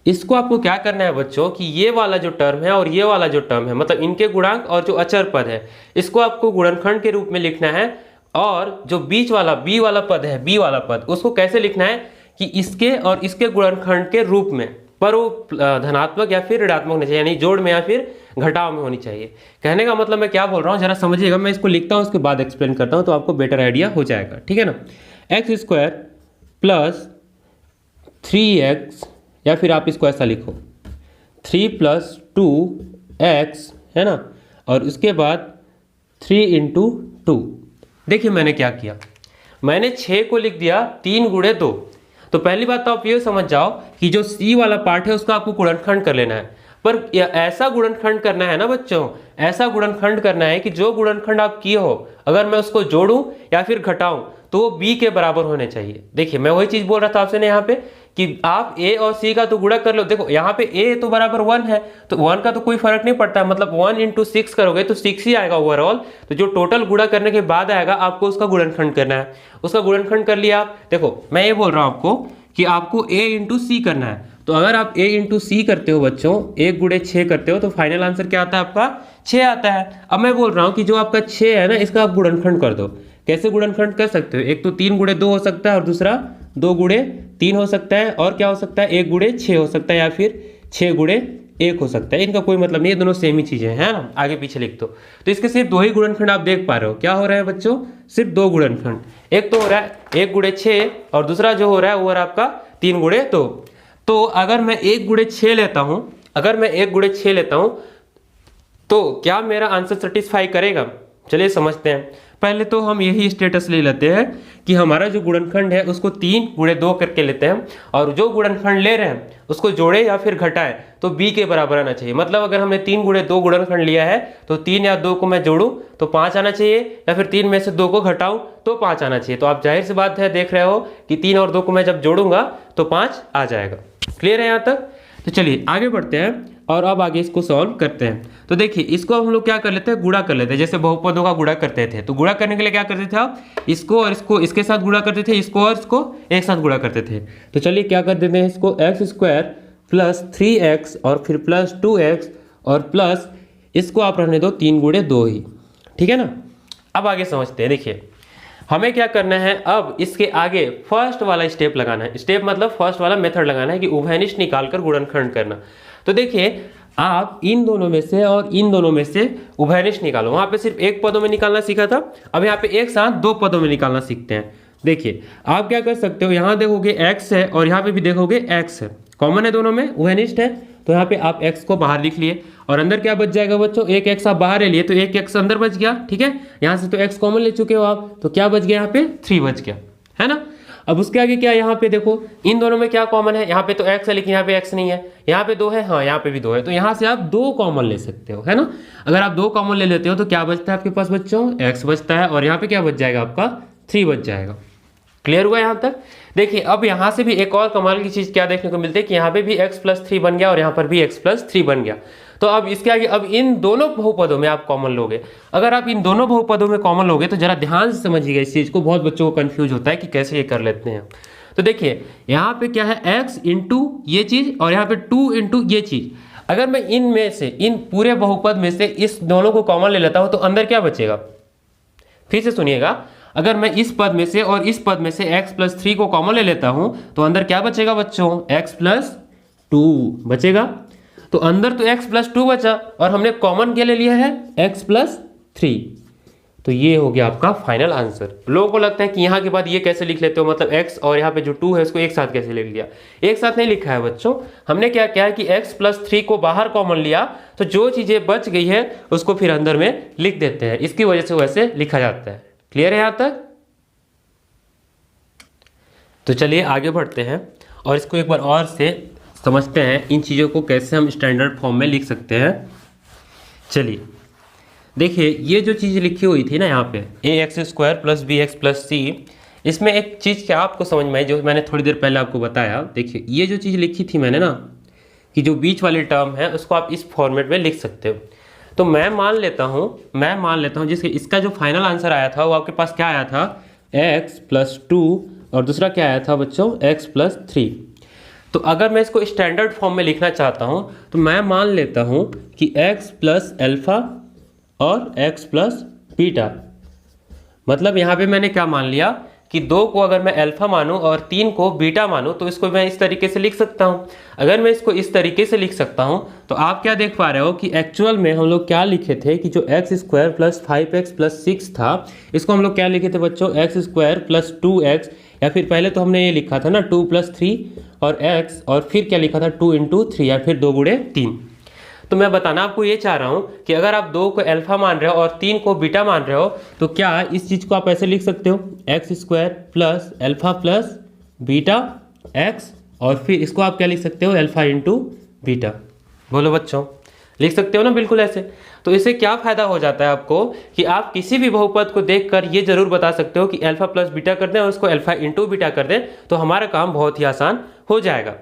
इसको आपको क्या करना है बच्चों कि ये वाला जो टर्म है और ये वाला जो टर्म है, मतलब इनके गुणांक और जो अचर पद है, इसको आपको गुणनखंड के रूप में लिखना है। और जो बीच वाला बी वाला पद है, बी वाला पद, उसको कैसे लिखना है कि इसके और इसके गुणनखंड के रूप में, पर वो धनात्मक या फिर ऋणात्मक होना चाहिए, यानी जोड़ में या फिर घटाव में होनी चाहिए। कहने का मतलब मैं क्या बोल रहा हूँ जरा समझिएगा। मैं इसको लिखता हूँ, उसके बाद एक्सप्लेन करता हूँ तो आपको बेटर आइडिया हो जाएगा, ठीक है ना। एक्स स्क्वायर प्लस 3x, या फिर आप इसको ऐसा लिखो 3 + 2x, है ना, और उसके बाद 3 × 2। देखिए मैंने क्या किया, मैंने 6 को लिख दिया 3 × 2। तो पहली बात तो आप ये समझ जाओ कि जो सी वाला पार्ट है उसका आपको गुणनखंड कर लेना है। पर ऐसा गुणनखंड करना है ना बच्चों, ऐसा गुणनखंड करना है कि जो गुणनखंड आप किए हो, अगर मैं उसको जोड़ूं या फिर घटाऊं तो वो बी के बराबर होने चाहिए। देखिए मैं वही चीज बोल रहा था आपसे यहाँ पे कि आप ए और सी का तो गुणा कर लो। देखो यहाँ पे ए तो बराबर 1 है, तो 1 का तो कोई फर्क नहीं पड़ता, मतलब 1 × 6 करोगे तो 6 ही आएगा ओवरऑल। तो जो टोटल गुणा करने के बाद आएगा आपको उसका गुणनखंड करना है। उसका गुणनखंड कर लिया आप। देखो मैं ये बोल रहा हूँ आपको कि आपको a × c करना है। तो अगर आप a × c करते हो बच्चों, 1 × 6 करते हो, तो फाइनल आंसर क्या आता है आपका 6 आता है। अब मैं बोल रहा हूँ कि जो आपका 6 है ना, इसका आप गुणनखंड कर दो। कैसे गुणनखंड कर सकते हो, एक तो 3 × 2 हो सकता है और दूसरा 2 × 3 हो सकता है, और क्या हो सकता है 1 × 6 हो सकता है, या फिर 6 × 1 हो सकता है। इनका कोई मतलब नहीं है, दोनों सेम ही चीजें हैं ना, आगे पीछे लिख दो। तो इसके सिर्फ 2 ही गुणनखंड आप देख पा रहे हो। क्या हो रहा है बच्चों, सिर्फ 2 गुणनखंड। एक तो हो रहा है 1 × 6 और दूसरा जो हो रहा है वो आपका 3 × 2। तो अगर मैं 1 × 6 लेता हूं, अगर मैं 1 × 6 लेता हूं तो क्या मेरा आंसर सेटिस्फाई करेगा। चलिए समझते हैं। पहले तो हम यही स्टेटस ले लेते हैं कि हमारा जो गुणनखंड है उसको 3 × 2 करके लेते हैं, और जो गुणनखंड ले रहे हैं उसको जोड़े या फिर घटाएं तो b के बराबर आना चाहिए। मतलब अगर हमने 3 × 2 गुणनखंड लिया है तो 3 या 2 को मैं जोड़ूं तो 5 आना चाहिए, या फिर 3 में से 2 को घटाऊं तो 5 आना चाहिए। तो आप जाहिर सी बात है देख रहे हो कि 3 और 2 को मैं जब जोड़ूंगा तो 5 आ जाएगा। क्लियर है यहाँ तक। तो चलिए आगे बढ़ते हैं और अब आगे इसको सॉल्व करते हैं। तो देखिए इसको हम लोग क्या कर लेते हैं, गुणा कर लेते हैं। जैसे बहुपदों का गुणा करते थे, तो गुणा करने के लिए क्या करते थे आप, इसको और इसको इसके साथ गुणा करते थे, इसको और इसको एक साथ गुणा करते थे। तो चलिए क्या कर देते हैं, इसको x² प्लस 3x और फिर प्लस 2x और प्लस इसको आप रहने दो 3 × 2 ही, ठीक है ना। अब आगे समझते हैं। देखिए हमें क्या करना है, अब इसके आगे फर्स्ट वाला स्टेप लगाना है। स्टेप मतलब फर्स्ट वाला मेथड लगाना है कि उभयनिष्ठ निकालकर गुणनखंड करना। तो देखिए आप इन दोनों में से और इन दोनों में से उभयनिष्ठ निकालो। वहां पे सिर्फ एक पदों में निकालना सीखा था, अब यहाँ पे एक साथ 2 पदों में निकालना सीखते हैं। देखिए आप क्या कर सकते हो, यहाँ देखोगे x है और यहाँ पे भी देखोगे x है, कॉमन है दोनों में, उभयनिष्ठ है। तो यहाँ पे आप x को बाहर लिख लिए और अंदर क्या बच जाएगा बच्चों, एक x आप बाहर ले लिए तो एक x अंदर बच गया, ठीक है। यहाँ से तो x कॉमन ले चुके हो आप, तो क्या बच गया यहाँ पे 3 बच गया, है ना। अब उसके आगे क्या, यहाँ पे देखो इन दोनों में क्या कॉमन है, यहाँ पे तो x है लेकिन यहाँ पे x नहीं है, यहाँ पे 2 है, हाँ यहाँ पे भी 2 है, तो यहाँ से आप 2 कॉमन ले सकते हो, है ना। अगर आप 2 कॉमन ले लेते हो तो क्या बचता है आपके पास बच्चों, x बचता है, और यहाँ पे क्या बच जाएगा आपका 3 बच जाएगा। क्लियर हुआ यहाँ तक। देखिए अब यहाँ से भी एक और कमाल की चीज क्या देखने को मिलती है कि यहाँ पे भी x + 3 बन गया और यहाँ पर भी x + 3 बन गया। तो अब इसके आगे अब इन दोनों बहुपदों में आप कॉमन लोगे। अगर आप इन दोनों बहुपदों में कॉमन लोगे तो जरा ध्यान से समझिएगा इस चीज को, बहुत बच्चों को कंफ्यूज होता है कि कैसे ये कर लेते हैं। तो देखिए यहाँ पे क्या है, x × ये चीज और यहाँ पे 2 × ये चीज। अगर मैं इनमें से, इन पूरे बहुपद में से इस दोनों को कॉमन ले लेता हूं तो अंदर क्या बचेगा, फिर से सुनिएगा। अगर मैं इस पद में से और इस पद में से x + 3 को कॉमन ले लेता हूं तो अंदर क्या बचेगा बच्चों, x + 2 बचेगा। तो अंदर तो x + 2 बचा और हमने कॉमन क्या ले लिया है, x + 3। तो ये हो गया आपका फाइनल आंसर। लोगों को लगता है कि यहाँ के बाद ये कैसे लिख लेते हो, मतलब x और यहाँ पे जो 2 है उसको एक साथ कैसे लिख लिया। एक साथ नहीं लिखा है बच्चों, हमने क्या किया है कि x + 3 को बाहर कॉमन लिया, तो जो चीज़ें बच गई है उसको फिर अंदर में लिख देते हैं, इसकी वजह से वैसे लिखा जाता है। क्लियर है यहाँ तक? तो चलिए आगे बढ़ते हैं और इसको एक बार और से समझते हैं, इन चीज़ों को कैसे हम स्टैंडर्ड फॉर्म में लिख सकते हैं। चलिए देखिए, ये जो चीज़ लिखी हुई थी ना यहाँ पे ax² + bx + c, इसमें एक चीज़ क्या आपको समझ में आई जो मैंने थोड़ी देर पहले आपको बताया। देखिए ये जो चीज़ लिखी थी मैंने ना, कि जो बीच वाली टर्म है उसको आप इस फॉर्मेट में लिख सकते हो। तो मैं मान लेता हूँ जिसके इसका जो फाइनल आंसर आया था वो आपके पास क्या आया था, x + 2 और दूसरा क्या आया था बच्चों, x + 3। तो अगर मैं इसको स्टैंडर्ड फॉर्म में लिखना चाहता हूँ तो मैं मान लेता हूँ कि x + α और x + β, मतलब यहाँ पे मैंने क्या मान लिया कि 2 को अगर मैं अल्फा मानूं और 3 को बीटा मानूं तो इसको मैं इस तरीके से लिख सकता हूं। अगर मैं इसको इस तरीके से लिख सकता हूं तो आप क्या देख पा रहे हो कि एक्चुअल में हम लोग क्या लिखे थे कि जो x² + 5x + 6 था, इसको हम लोग क्या लिखे थे बच्चों, x² + 2x, या फिर पहले तो हमने ये लिखा था ना 2 + 3 और x, और फिर क्या लिखा था 2 × 3 या फिर 2 × 3। तो मैं बताना आपको ये चाह रहा हूँ कि अगर आप 2 को अल्फा मान रहे हो और 3 को बीटा मान रहे हो तो क्या इस चीज़ को आप ऐसे लिख सकते हो, x² + α + बीटा x, और फिर इसको आप क्या लिख सकते हो, अल्फा × बीटा। बोलो बच्चों, लिख सकते हो ना बिल्कुल ऐसे। तो इससे क्या फ़ायदा हो जाता है आपको कि आप किसी भी बहुपद को देखकर ये जरूर बता सकते हो कि अल्फा + बीटा कर दें और उसको अल्फा × बीटा कर दें, तो हमारा काम बहुत ही आसान हो जाएगा।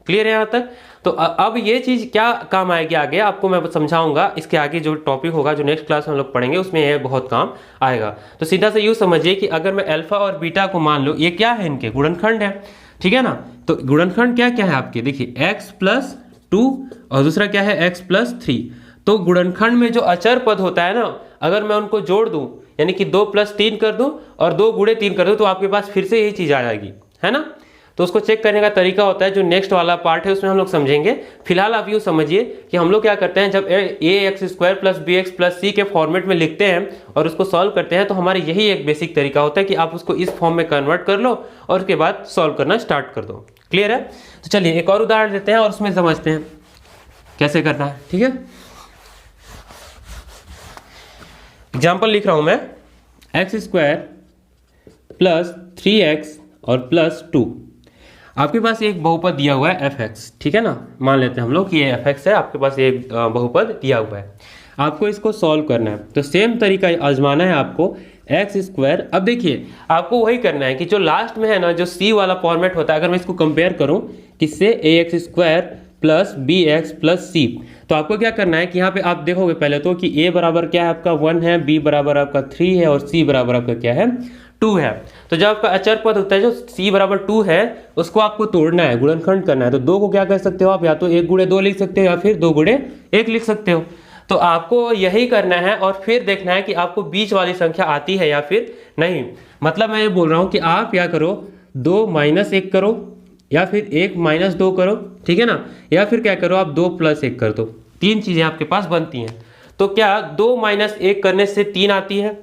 क्लियर है यहाँ तक? तो अब ये चीज़ क्या काम आएगी आगे, आपको मैं समझाऊंगा। इसके आगे जो टॉपिक होगा, जो नेक्स्ट क्लास में हम लोग पढ़ेंगे, उसमें ये बहुत काम आएगा। तो सीधा से यूँ समझिए कि अगर मैं अल्फा और बीटा को मान लो, ये क्या है, इनके गुणनखंड है, ठीक है ना। तो गुणनखंड क्या क्या है आपके, देखिए x + 2 और दूसरा क्या है x + 3। तो गुणनखंड में जो अचर पद होता है ना, अगर मैं उनको जोड़ दूँ, यानी कि 2 + 3 कर दूँ और 2 × 3 कर दूँ, तो आपके पास फिर से यही चीज़ आ जाएगी, है ना। तो उसको चेक करने का तरीका होता है, जो नेक्स्ट वाला पार्ट है उसमें हम लोग समझेंगे। फिलहाल आप यूँ समझिए कि हम लोग क्या करते हैं, जब ax² + bx + c के फॉर्मेट में लिखते हैं और उसको सॉल्व करते हैं, तो हमारे यही एक बेसिक तरीका होता है कि आप उसको इस फॉर्म में कन्वर्ट कर लो और उसके बाद सॉल्व करना स्टार्ट कर दो। क्लियर है? तो चलिए एक और उदाहरण देते हैं और उसमें समझते हैं कैसे करना है, ठीक है। एग्जाम्पल लिख रहा हूँ मैं, x² + 3x और +2। आपके पास एक बहुपद दिया हुआ है fx, ठीक है ना। मान लेते हैं हम लोग कि ये fx है, आपके पास ये बहुपद दिया हुआ है, आपको इसको सॉल्व करना है। तो सेम तरीका आजमाना है आपको, x²। अब देखिए आपको वही करना है कि जो लास्ट में है ना, जो c वाला फॉर्मेट होता है, अगर मैं इसको कंपेयर करूं किससे, ax² + bx + c, तो आपको क्या करना है कि यहाँ पे आप देखोगे पहले तो कि a बराबर क्या है आपका 1 है, b बराबर आपका 3 है और c बराबर आपका क्या है 2 है। तो जब आपका अचर पद होता है जो c बराबर 2 है, उसको आपको तोड़ना है, गुणनखंड करना है। तो 2 को क्या कर सकते हो आप, या तो 1 × 2 लिख सकते हो या फिर 2 × 1 लिख सकते हो। तो आपको यही करना है और फिर देखना है कि आपको बीच वाली संख्या आती है या फिर नहीं। मतलब मैं ये बोल रहा हूँ कि आप या करो 2 - 1 करो, या फिर 1 - 2 करो, ठीक है ना, या फिर क्या करो आप 2 + 1 कर दो। 3 चीज़ें आपके पास बनती हैं। तो क्या 2 - 1 करने से 3 आती है?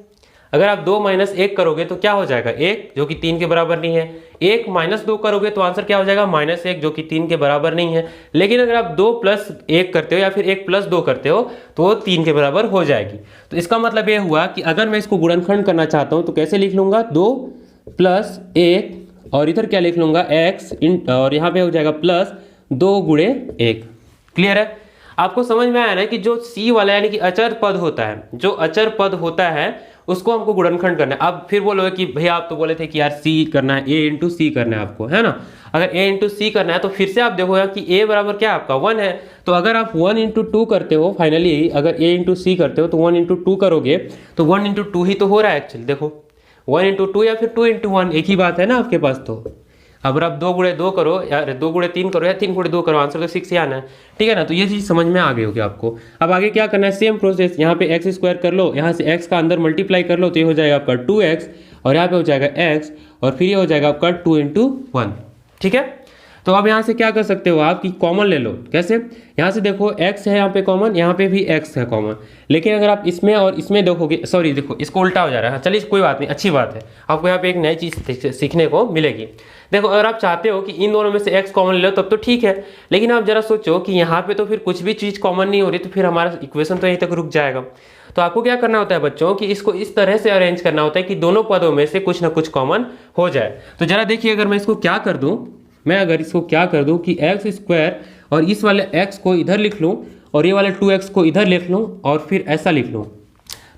अगर आप 2 - 1 करोगे तो क्या हो जाएगा, 1, जो कि 3 के बराबर नहीं है। 1 - 2 करोगे तो आंसर क्या हो जाएगा, -1, जो कि 3 के बराबर नहीं है। लेकिन अगर आप 2 + 1 करते हो या फिर 1 + 2 करते हो तो वो 3 के बराबर हो जाएगी। तो इसका मतलब ये हुआ कि अगर मैं इसको गुणनखंड करना चाहता हूँ तो कैसे लिख लूँगा, 2 + 1 और इधर क्या लिख लूँगा x, और यहाँ पे हो जाएगा +2 × 1। क्लियर है? आपको समझ में आया ना कि जो c वाला यानी कि अचर पद होता है, जो अचर पद होता है उसको हमको गुणनखंड करना है। अब फिर बोलोगे कि भैया आप तो बोले थे कि यार c करना है, a × c करना है आपको, है ना। अगर a × c करना है तो फिर से आप देखोगे कि a बराबर क्या है आपका 1 है। तो अगर आप 1 × 2 करते हो, फाइनली अगर a × c करते हो तो 1 × 2 करोगे तो 1 × 2 ही तो हो रहा है एक्चुअली। देखो 1 × 2 या फिर 2 × 1 एक ही बात है ना आपके पास। तो अगर आप 2 × 2 करो या 2 × 3 करो या 3 × 2 करो, आंसर तो 6 ही आना है, ठीक है ना। तो ये चीज़ समझ में आ गई होगी आपको। अब आगे क्या करना है, सेम प्रोसेस, यहाँ पे x² कर लो, यहाँ से x का अंदर मल्टीप्लाई कर लो तो ये हो जाएगा आपका 2x और यहाँ पे हो जाएगा x और फिर ये हो जाएगा आपका 2 × 1, ठीक है। तो अब यहाँ से क्या कर सकते हो आप कि कॉमन ले लो। कैसे? यहाँ से देखो x है यहाँ पे कॉमन, यहाँ पे भी x है कॉमन, लेकिन अगर आप इसमें और इसमें देखोगे, सॉरी देखो इसको उल्टा हो जा रहा है। चलिए कोई बात नहीं, अच्छी बात है, आपको यहाँ पे एक नई चीज़ सीखने को मिलेगी। देखो अगर आप चाहते हो कि इन दोनों में से x कॉमन ले लो तब तो ठीक है, लेकिन आप जरा सोचो कि यहाँ पे तो फिर कुछ भी चीज़ कॉमन नहीं हो रही, तो फिर हमारा इक्वेशन तो यहीं तक रुक जाएगा। तो आपको क्या करना होता है बच्चों कि इसको इस तरह से अरेंज करना होता है कि दोनों पदों में से कुछ ना कुछ कॉमन हो जाए। तो जरा देखिए, अगर मैं इसको क्या कर दूं, मैं अगर इसको क्या कर दूं कि एक्स स्क्वायर और इस वाले x को इधर लिख लूं और ये वाले 2x को इधर लिख लूं और फिर ऐसा लिख लूं,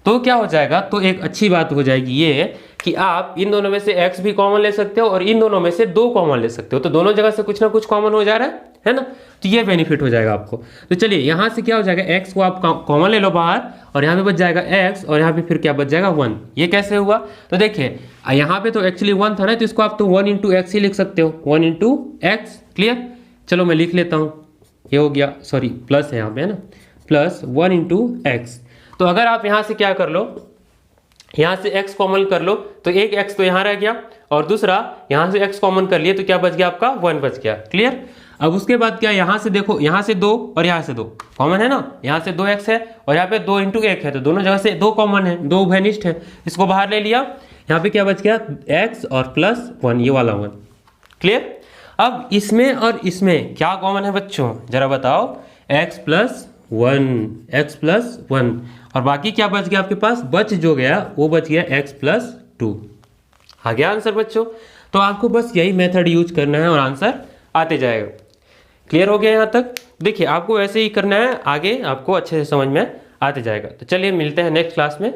तो क्या हो जाएगा? तो एक अच्छी बात हो जाएगी ये कि आप इन दोनों में से x भी कॉमन ले सकते हो और इन दोनों में से 2 कॉमन ले सकते हो, तो दोनों जगह से कुछ ना कुछ कॉमन हो जा रहा है ना? तो ये बेनिफिट हो जाएगा आपको। तो चलिए यहाँ से क्या हो जाएगा, x को आप कॉमन ले लो बाहर और यहाँ पे बच जाएगा x और यहाँ पे फिर क्या बच जाएगा 1। ये कैसे हुआ? तो देखिए यहाँ पे तो एक्चुअली 1 था ना, तो इसको आप तो 1 इंटू एक्स ही लिख सकते हो, 1 इंटू एक्स। क्लियर? चलो मैं लिख लेता हूँ, ये हो गया, सॉरी प्लस है यहाँ पे, है ना, प्लस 1 इंटू एक्स। तो अगर आप यहाँ से क्या कर लो, यहाँ से x कॉमन कर लो, तो एक x तो यहाँ रह गया और दूसरा यहाँ से x कॉमन कर लिए तो क्या बच गया आपका? 1 बच गया। क्लियर? अब उसके बाद क्या, यहाँ से देखो, यहाँ से 2 और यहाँ से 2 कॉमन है ना, यहाँ से 2x है और यहाँ पे 2 इंटू 1 है, तो दोनों जगह से 2 कॉमन है, 2 उभयनिष्ठ है, इसको बाहर ले लिया। यहाँ पे क्या बच गया? x और प्लस 1, ये वाला 1। क्लियर? अब इसमें और इसमें क्या कॉमन है बच्चों, जरा बताओ? x प्लस 1 और बाकी क्या बच गया आपके पास? बच जो गया वो बच गया x प्लस 2। आ गया आंसर बच्चों? तो आपको बस यही मेथड यूज करना है और आंसर आते जाएगा। क्लियर हो गया यहाँ तक? देखिए आपको ऐसे ही करना है, आगे आपको अच्छे से समझ में आते जाएगा। तो चलिए मिलते हैं नेक्स्ट क्लास में।